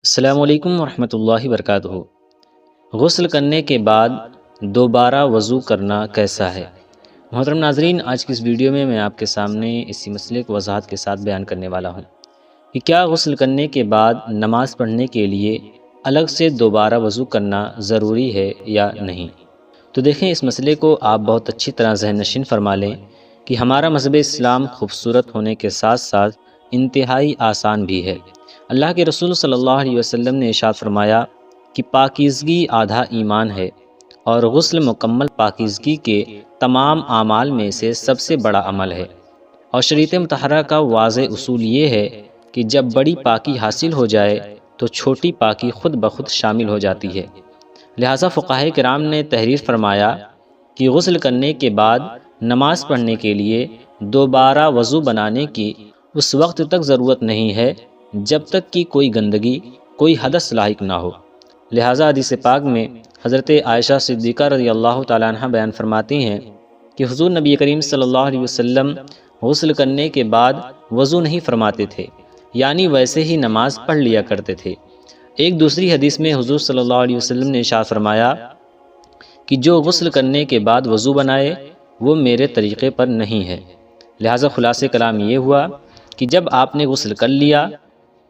السلام علیکم ورحمۃ اللہ وبرکاتہ۔ غسل کرنے کے بعد دوبارہ وضو کرنا کیسا ہے؟ محترم ناظرین، آج کی اس ویڈیو میں آپ کے سامنے اسی مسئلے کو وضاحت کے ساتھ بیان کرنے والا ہوں کہ کیا غسل کرنے کے بعد نماز پڑھنے کے لیے الگ سے دوبارہ وضو کرنا ضروری ہے یا نہیں۔ تو دیکھیں، اس مسئلے کو آپ بہت اچھی طرح ذہن نشین فرما لیں کہ ہمارا مذہب اسلام خوبصورت ہونے کے ساتھ ساتھ انتہائی آسان بھی ہے۔ اللہ کے رسول صلی اللہ علیہ وسلم نے ارشاد فرمایا کہ پاکیزگی آدھا ایمان ہے، اور غسل مکمل پاکیزگی کے تمام اعمال میں سے سب سے بڑا عمل ہے۔ اور شریعت مطہرہ کا واضح اصول یہ ہے کہ جب بڑی پاکی حاصل ہو جائے تو چھوٹی پاکی خود بخود شامل ہو جاتی ہے۔ لہٰذا فقہاء کرام نے تحریر فرمایا کہ غسل کرنے کے بعد نماز پڑھنے کے لیے دوبارہ وضو بنانے کی اس وقت تک ضرورت نہیں ہے جب تک کہ کوئی گندگی، کوئی حدث لاحق نہ ہو۔ لہٰذا حدیث پاک میں حضرت عائشہ صدیقہ رضی اللہ تعالیٰ عنہ بیان فرماتی ہیں کہ حضور نبی کریم صلی اللہ علیہ وسلم غسل کرنے کے بعد وضو نہیں فرماتے تھے، یعنی ویسے ہی نماز پڑھ لیا کرتے تھے۔ ایک دوسری حدیث میں حضور صلی اللہ علیہ وسلم نے ارشاد فرمایا کہ جو غسل کرنے کے بعد وضو بنائے وہ میرے طریقے پر نہیں ہے۔ لہٰذا خلاصہ کلام یہ ہوا کہ جب آپ نے غسل کر لیا،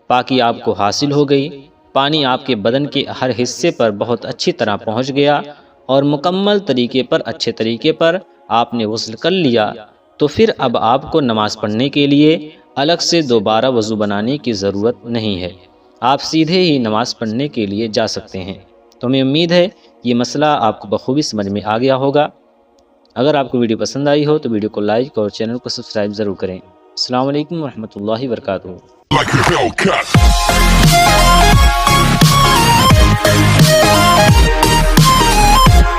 پاکی آپ کو حاصل ہو گئی، پانی آپ کے بدن کے ہر حصے پر بہت اچھی طرح پہنچ گیا اور مکمل طریقے پر، اچھے طریقے پر آپ نے غسل کر لیا، تو پھر اب آپ کو نماز پڑھنے کے لیے الگ سے دوبارہ وضو بنانے کی ضرورت نہیں ہے۔ آپ سیدھے ہی نماز پڑھنے کے لیے جا سکتے ہیں۔ تو ہمیں امید ہے یہ مسئلہ آپ کو بخوبی سمجھ میں آ گیا ہوگا۔ اگر آپ کو ویڈیو پسند آئی ہو تو ویڈیو کو لائک اور چینل کو سبسکرائب ضرور کریں۔ السلام علیکم ورحمۃ اللہ وبرکاتہ۔